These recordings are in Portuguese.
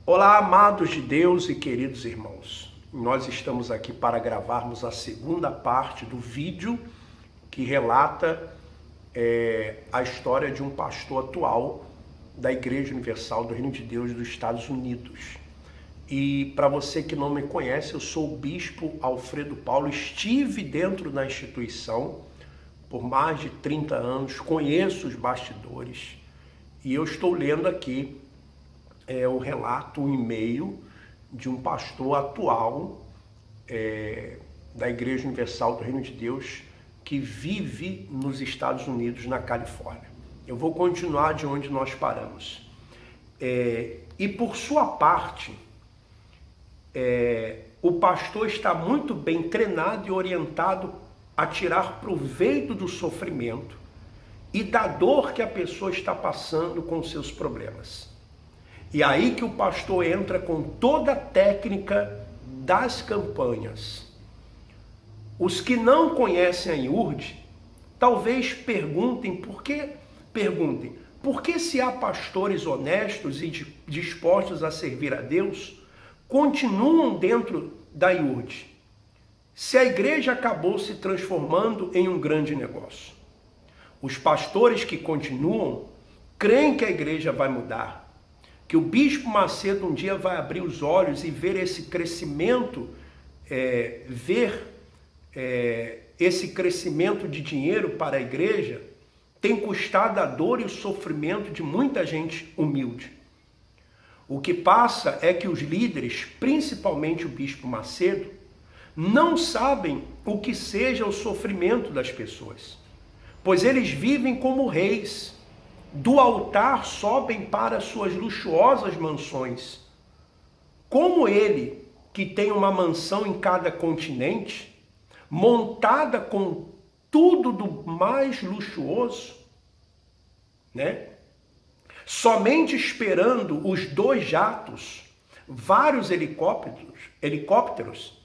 Olá, amados de Deus e queridos irmãos. Nós estamos aqui para gravarmos a segunda parte do vídeo que relata a história de um pastor atual da Igreja Universal do Reino de Deus dos Estados Unidos. E para você que não me conhece, eu sou o Bispo Alfredo Paulo, estive dentro da instituição por mais de 30 anos, conheço os bastidores e eu estou lendo aqui um relato, um e-mail de um pastor atual da Igreja Universal do Reino de Deus que vive nos Estados Unidos, na Califórnia. Eu vou continuar de onde nós paramos. E por sua parte, o pastor está muito bem treinado e orientado a tirar proveito do sofrimento e da dor que a pessoa está passando com seus problemas. E aí que o pastor entra com toda a técnica das campanhas. Os que não conhecem a IURD, talvez perguntem por que se há pastores honestos e dispostos a servir a Deus, continuam dentro da IURD, se a igreja acabou se transformando em um grande negócio. Os pastores que continuam creem que a igreja vai mudar, que o Bispo Macedo um dia vai abrir os olhos e ver esse crescimento, esse crescimento de dinheiro para a igreja tem custado a dor e o sofrimento de muita gente humilde. O que passa é que os líderes, principalmente o Bispo Macedo, não sabem o que seja o sofrimento das pessoas, pois eles vivem como reis. Do altar sobem para suas luxuosas mansões. Como ele, que tem uma mansão em cada continente, montada com tudo do mais luxuoso, né? Somente esperando os 2 jatos, vários helicópteros,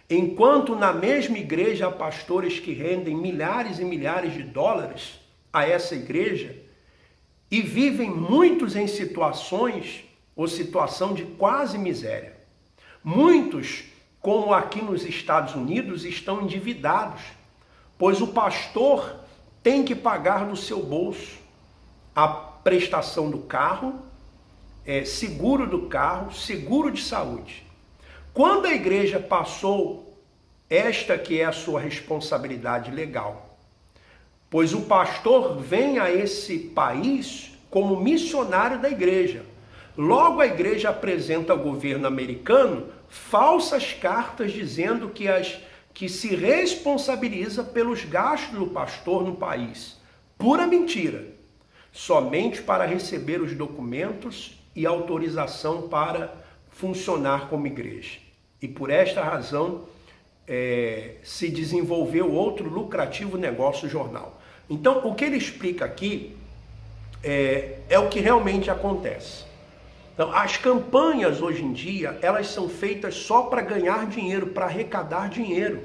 enquanto na mesma igreja há pastores que rendem milhares e milhares de dólares a essa igreja, e vivem muitos em situação de quase miséria. Muitos, como aqui nos Estados Unidos, estão endividados, pois o pastor tem que pagar do seu bolso a prestação do carro, seguro do carro, seguro de saúde. Quando a igreja passou esta que é a sua responsabilidade legal, pois o pastor vem a esse país como missionário da igreja. Logo a igreja apresenta ao governo americano falsas cartas dizendo que se responsabiliza pelos gastos do pastor no país. Pura mentira. Somente para receber os documentos e autorização para funcionar como igreja. E por esta razão se desenvolveu outro lucrativo negócio jornal. Então, o que ele explica aqui é o que realmente acontece. Então, as campanhas hoje em dia, elas são feitas só para ganhar dinheiro, para arrecadar dinheiro.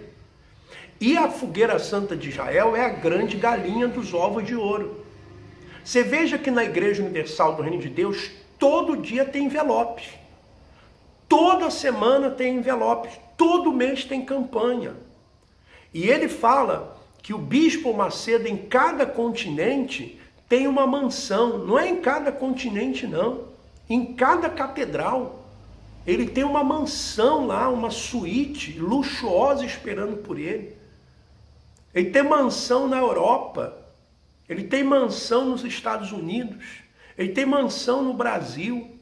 E a Fogueira Santa de Israel é a grande galinha dos ovos de ouro. Você veja que na Igreja Universal do Reino de Deus, todo dia tem envelopes. Toda semana tem envelopes. Todo mês tem campanha. E ele fala que o Bispo Macedo, em cada continente, tem uma mansão. Não é em cada continente, não. Em cada catedral. Ele tem uma mansão lá, uma suíte luxuosa esperando por ele. Ele tem mansão na Europa. Ele tem mansão nos Estados Unidos. Ele tem mansão no Brasil.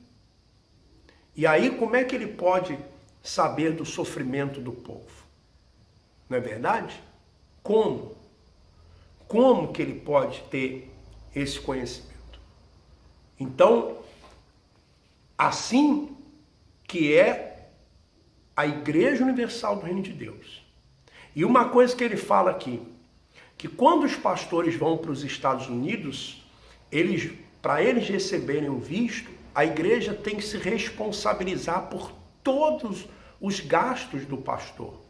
E aí, como é que ele pode saber do sofrimento do povo? Não é verdade? Como? Como que ele pode ter esse conhecimento? Então, assim que é a Igreja Universal do Reino de Deus. E uma coisa que ele fala aqui, que quando os pastores vão para os Estados Unidos, para eles receberem o visto, a igreja tem que se responsabilizar por todos os gastos do pastor,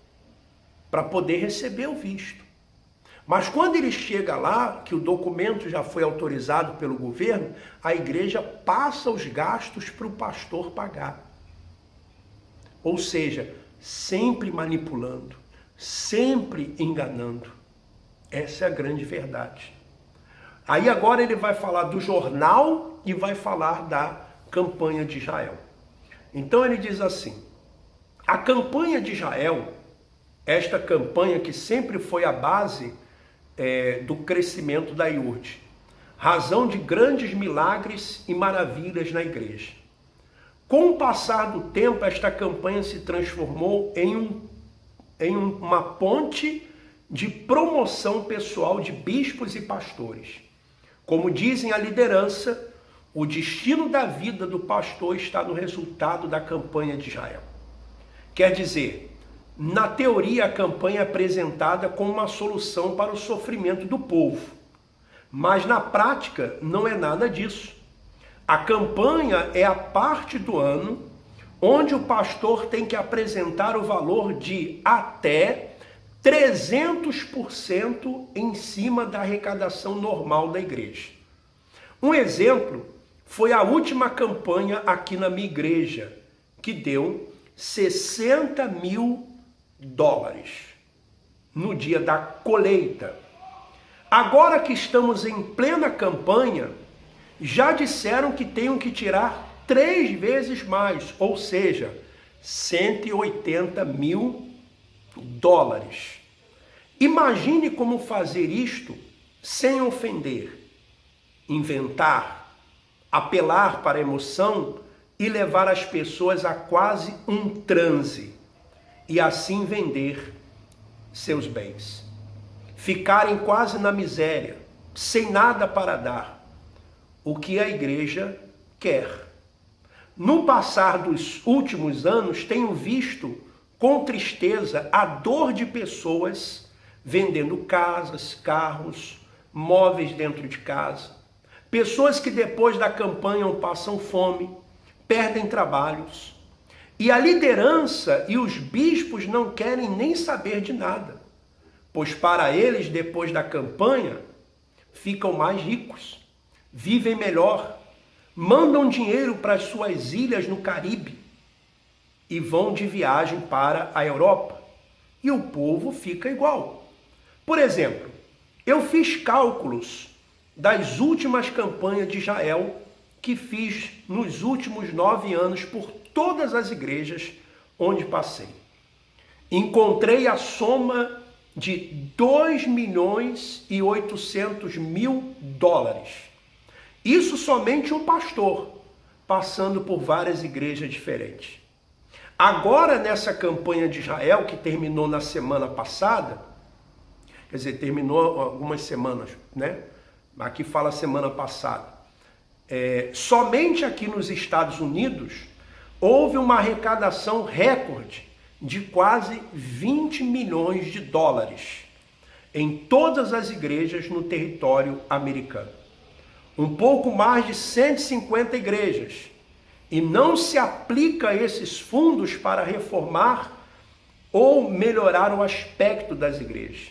para poder receber o visto. Mas quando ele chega lá, que o documento já foi autorizado pelo governo, a igreja passa os gastos para o pastor pagar. Ou seja, sempre manipulando, sempre enganando. Essa é a grande verdade. Aí agora ele vai falar do jornal e vai falar da campanha de Israel. Então ele diz assim: a campanha de Israel, esta campanha que sempre foi a base do crescimento da IURD, razão de grandes milagres e maravilhas na igreja. Com o passar do tempo, esta campanha se transformou em uma ponte de promoção pessoal de bispos e pastores. Como dizem a liderança, o destino da vida do pastor está no resultado da campanha de Israel. Quer dizer, na teoria, a campanha é apresentada como uma solução para o sofrimento do povo. Mas na prática, não é nada disso. A campanha é a parte do ano onde o pastor tem que apresentar o valor de até 300% em cima da arrecadação normal da igreja. Um exemplo foi a última campanha aqui na minha igreja, que deu $60 mil no dia da colheita. Agora que estamos em plena campanha, já disseram que tenho que tirar 3 vezes mais, ou seja, $180 mil. Imagine como fazer isto sem ofender, inventar, apelar para a emoção e levar as pessoas a quase um transe e assim vender seus bens. Ficarem quase na miséria, sem nada para dar, o que a igreja quer. No passar dos últimos anos, tenho visto com tristeza a dor de pessoas vendendo casas, carros, móveis dentro de casa. Pessoas que depois da campanha passam fome, perdem trabalhos. E a liderança e os bispos não querem nem saber de nada, pois para eles, depois da campanha, ficam mais ricos, vivem melhor, mandam dinheiro para as suas ilhas no Caribe e vão de viagem para a Europa. E o povo fica igual. Por exemplo, eu fiz cálculos das últimas campanhas de Israel que fiz nos últimos 9 anos por todas as igrejas onde passei. Encontrei a soma de $2.800.000. Isso somente um pastor, passando por várias igrejas diferentes. Agora, nessa campanha de Israel, que terminou na semana passada, quer dizer, terminou algumas semanas, né? Aqui fala semana passada. Somente aqui nos Estados Unidos, houve uma arrecadação recorde de quase $20 milhões em todas as igrejas no território americano. Um pouco mais de 150 igrejas. E não se aplica esses fundos para reformar ou melhorar o aspecto das igrejas.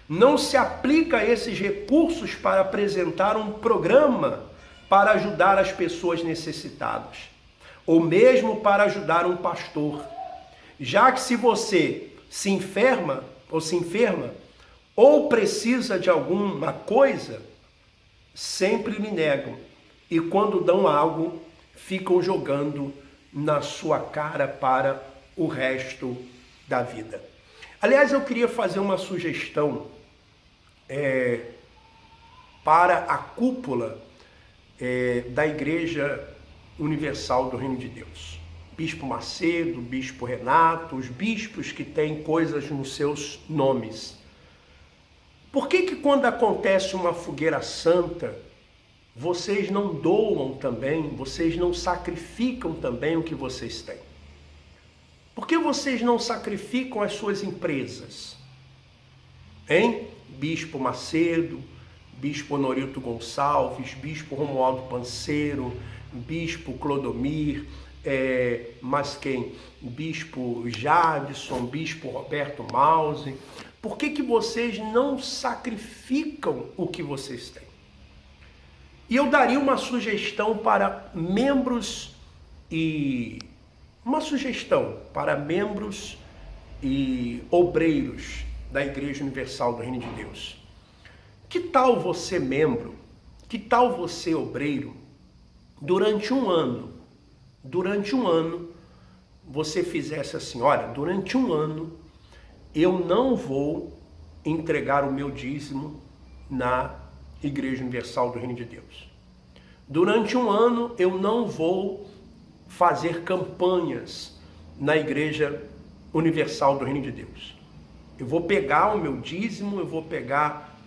Não se aplica esses recursos para apresentar um programa para ajudar as pessoas necessitadas, ou mesmo para ajudar um pastor. Já que se você se enferma, ou precisa de alguma coisa, sempre lhe negam. E quando dão algo, ficam jogando na sua cara para o resto da vida. Aliás, eu queria fazer uma sugestão para a cúpula da Igreja Universal do Reino de Deus. Bispo Macedo, Bispo Renato, os bispos que têm coisas nos seus nomes. Por que quando acontece uma fogueira santa, vocês não doam também, vocês não sacrificam também o que vocês têm? Por que vocês não sacrificam as suas empresas? Hein? Bispo Macedo, Bispo Honorito Gonçalves, Bispo Romualdo Panceiro, Bispo Clodomir, mas quem? Bispo Jadson, Bispo Roberto Mause, Por que vocês não sacrificam o que vocês têm? E eu daria uma sugestão para membros e obreiros da Igreja Universal do Reino de Deus. Que tal você, membro, que tal você, obreiro, durante um ano, você fizesse assim: olha, durante um ano eu não vou entregar o meu dízimo na Igreja Universal do Reino de Deus. Durante um ano eu não vou fazer campanhas na Igreja Universal do Reino de Deus. Eu vou pegar o meu dízimo, eu vou pegar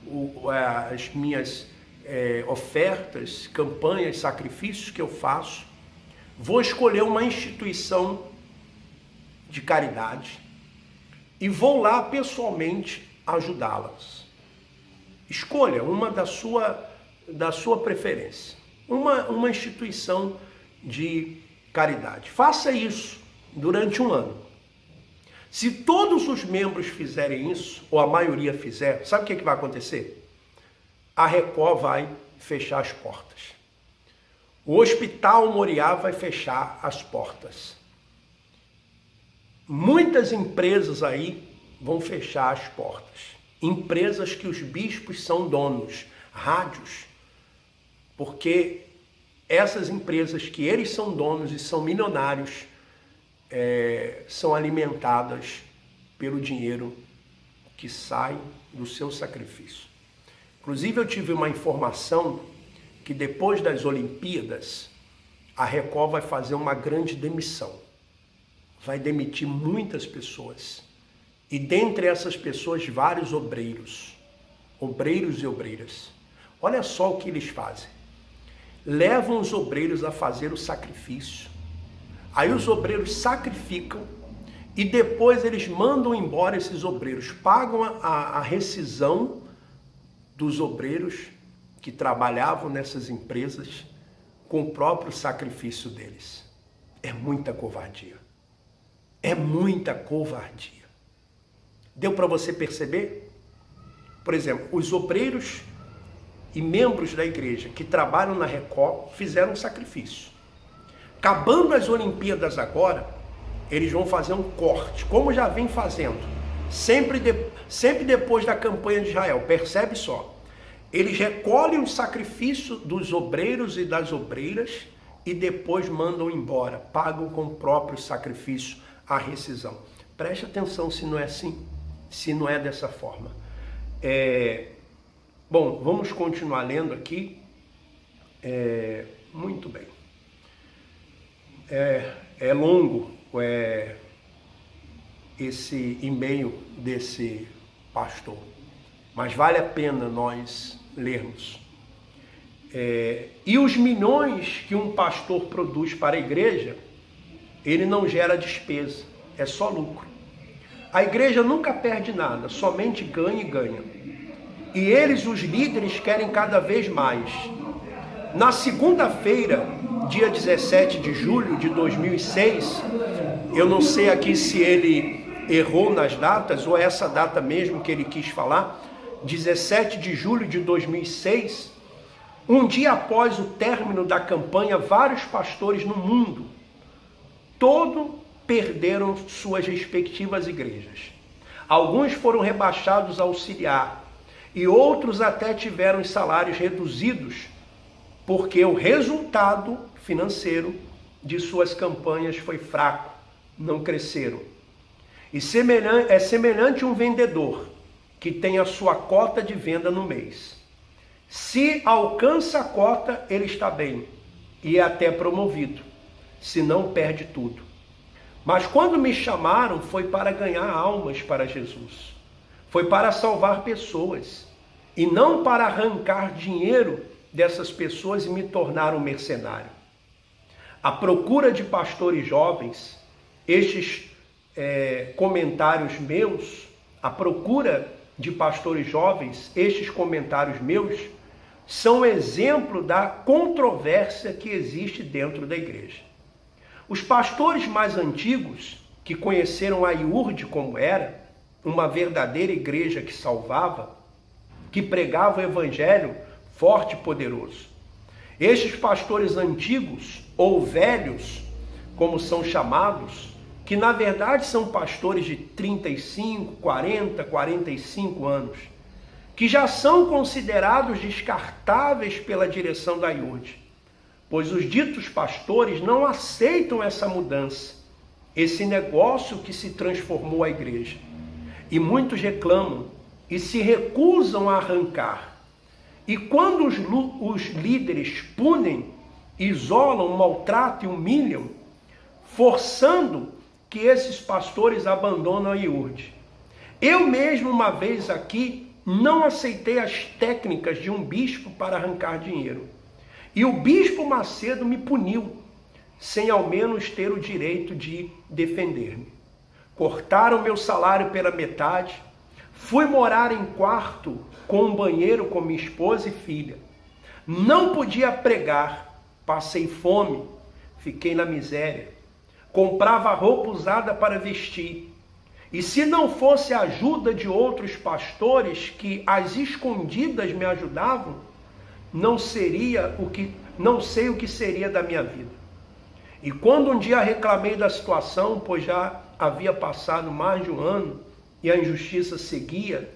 as minhas ofertas, campanhas, sacrifícios que eu faço, vou escolher uma instituição de caridade e vou lá pessoalmente ajudá-las. Escolha uma da sua preferência, uma instituição de caridade. Faça isso durante um ano. Se todos os membros fizerem isso, ou a maioria fizer, sabe o que vai acontecer? A Record vai fechar as portas. O Hospital Moriá vai fechar as portas. Muitas empresas aí vão fechar as portas. Empresas que os bispos são donos, rádios, porque essas empresas que eles são donos e são milionários, são alimentadas pelo dinheiro que sai do seu sacrifício. Inclusive eu tive uma informação que depois das Olimpíadas, a Record vai fazer uma grande demissão. Vai demitir muitas pessoas. E dentre essas pessoas, vários obreiros e obreiras. Olha só o que eles fazem. Levam os obreiros a fazer o sacrifício. Aí os obreiros sacrificam e depois eles mandam embora esses obreiros. Pagam a rescisão dos obreiros que trabalhavam nessas empresas com o próprio sacrifício deles. É muita covardia. É muita covardia. Deu para você perceber? Por exemplo, os obreiros e membros da igreja que trabalham na Record fizeram um sacrifício. Acabando as Olimpíadas agora, eles vão fazer um corte, como já vem fazendo, sempre depois da campanha de Israel. Percebe só, eles recolhem o sacrifício dos obreiros e das obreiras e depois mandam embora, pagam com o próprio sacrifício a rescisão. Preste atenção se não é assim, se não é dessa forma. Bom, vamos continuar lendo aqui. Muito bem. É longo esse e-mail desse pastor, mas vale a pena nós lermos. E os milhões que um pastor produz para a igreja, ele não gera despesa, é só lucro. A igreja nunca perde nada, somente ganha e ganha. E eles, os líderes, querem cada vez mais. Na segunda-feira, dia 17 de julho de 2006, eu não sei aqui se ele errou nas datas ou é essa data mesmo que ele quis falar, 17 de julho de 2006, um dia após o término da campanha, vários pastores no mundo todo perderam suas respectivas igrejas. Alguns foram rebaixados a auxiliar e outros até tiveram os salários reduzidos porque o resultado financeiro de suas campanhas foi fraco, não cresceram. E é semelhante a um vendedor que tem a sua cota de venda no mês. Se alcança a cota, ele está bem e é até promovido, se não perde tudo. Mas quando me chamaram foi para ganhar almas para Jesus, foi para salvar pessoas e não para arrancar dinheiro dessas pessoas e me tornar um mercenário. A procura de pastores jovens, estes comentários meus, a procura de pastores jovens, estes comentários meus, são exemplo da controvérsia que existe dentro da igreja. Os pastores mais antigos, que conheceram a IURD como era, uma verdadeira igreja que salvava, que pregava o evangelho forte e poderoso. Estes pastores antigos, ou velhos, como são chamados, que na verdade são pastores de 35, 40, 45 anos, que já são considerados descartáveis pela direção da IURD, pois os ditos pastores não aceitam essa mudança, esse negócio que se transformou a igreja. E muitos reclamam e se recusam a arrancar. E quando os líderes punem, isolam, maltratam e humilham, forçando que esses pastores abandonam a IURD. Eu mesmo uma vez aqui não aceitei as técnicas de um bispo para arrancar dinheiro. E o bispo Macedo me puniu, sem ao menos ter o direito de defender-me. Cortaram meu salário pela metade, fui morar em quarto com um banheiro com minha esposa e filha. Não podia pregar, passei fome, fiquei na miséria. Comprava roupa usada para vestir. E se não fosse a ajuda de outros pastores que às escondidas me ajudavam, não sei o que seria da minha vida. E quando um dia reclamei da situação, pois já havia passado mais de um ano e a injustiça seguia,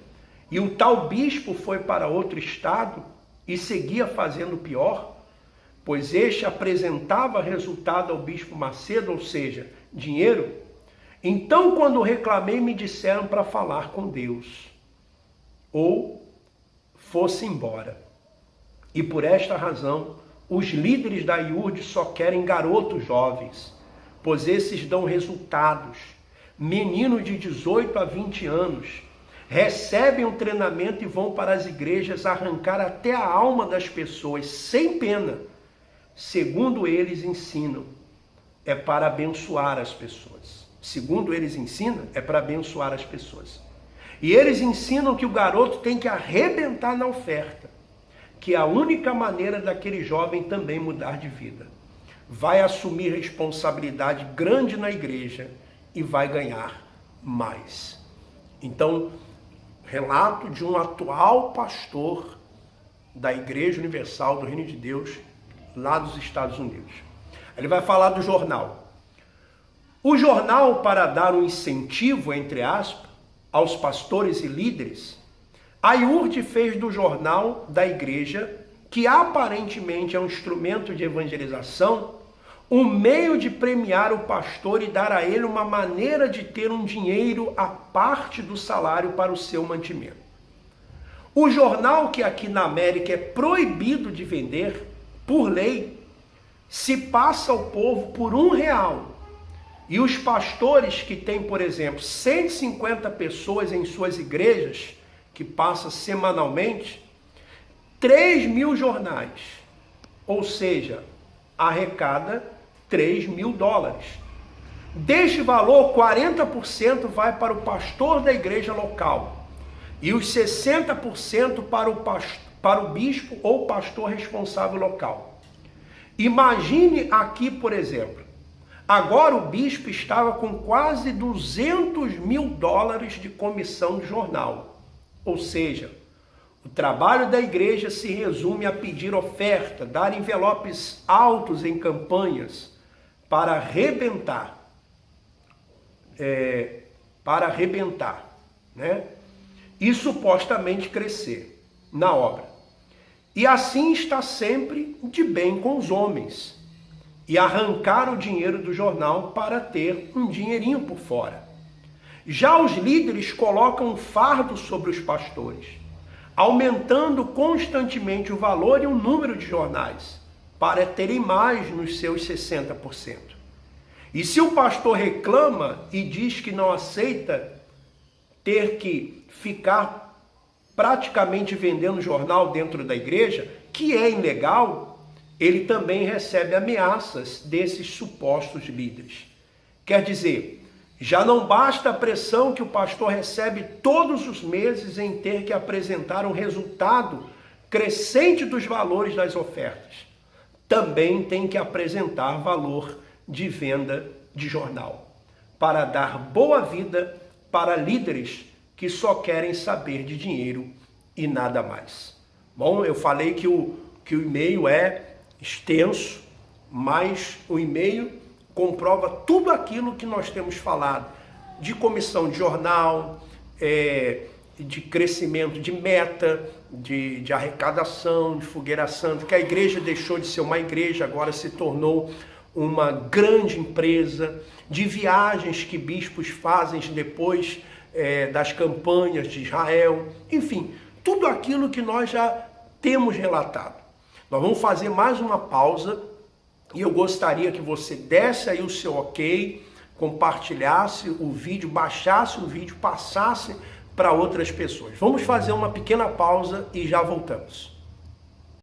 e o tal bispo foi para outro estado e seguia fazendo pior, pois este apresentava resultado ao bispo Macedo, ou seja, dinheiro. Então, quando reclamei, me disseram para falar com Deus, ou fosse embora. E por esta razão, os líderes da IURD só querem garotos jovens, pois esses dão resultados. Meninos de 18 a 20 anos recebem um treinamento e vão para as igrejas arrancar até a alma das pessoas, sem pena. Segundo eles ensinam, é para abençoar as pessoas. Segundo eles ensinam, é para abençoar as pessoas. E eles ensinam que o garoto tem que arrebentar na oferta, que é a única maneira daquele jovem também mudar de vida. Vai assumir responsabilidade grande na igreja e vai ganhar mais. Então, relato de um atual pastor da Igreja Universal do Reino de Deus, lá dos Estados Unidos. Ele vai falar do jornal. O jornal, para dar um incentivo, entre aspas, aos pastores e líderes, a IURD fez do jornal da igreja, que aparentemente é um instrumento de evangelização, um meio de premiar o pastor e dar a ele uma maneira de ter um dinheiro à parte do salário para o seu mantimento. O jornal, que aqui na América é proibido de vender, por lei, se passa ao povo por R$1. E os pastores que têm, por exemplo, 150 pessoas em suas igrejas, que passa semanalmente, 3.000 jornais. Ou seja, arrecada $3.000. Deste valor, 40% vai para o pastor da igreja local. E os 60% para o bispo ou pastor responsável local. Imagine aqui, por exemplo, agora o bispo estava com quase $200.000 de comissão de jornal. Ou seja, o trabalho da igreja se resume a pedir oferta, dar envelopes altos em campanhas para arrebentar, né? E supostamente crescer na obra. E assim está sempre de bem com os homens. E arrancar o dinheiro do jornal para ter um dinheirinho por fora. Já os líderes colocam um fardo sobre os pastores, aumentando constantemente o valor e o número de jornais, para terem mais nos seus 60%. E se o pastor reclama e diz que não aceita ter que ficar praticamente vendendo jornal dentro da igreja, que é ilegal, ele também recebe ameaças desses supostos líderes. Quer dizer, já não basta a pressão que o pastor recebe todos os meses em ter que apresentar um resultado crescente dos valores das ofertas. Também tem que apresentar valor de venda de jornal, para dar boa vida para líderes que só querem saber de dinheiro e nada mais. Bom, eu falei que o e-mail é extenso, mas o e-mail comprova tudo aquilo que nós temos falado, de comissão de jornal, de crescimento de meta, de arrecadação, de fogueira santa, que a igreja deixou de ser uma igreja, agora se tornou uma grande empresa, de viagens que bispos fazem depois das campanhas de Israel, enfim, tudo aquilo que nós já temos relatado. Nós vamos fazer mais uma pausa e eu gostaria que você desse aí o seu ok, compartilhasse o vídeo, baixasse o vídeo, passasse para outras pessoas. Vamos fazer uma pequena pausa e já voltamos.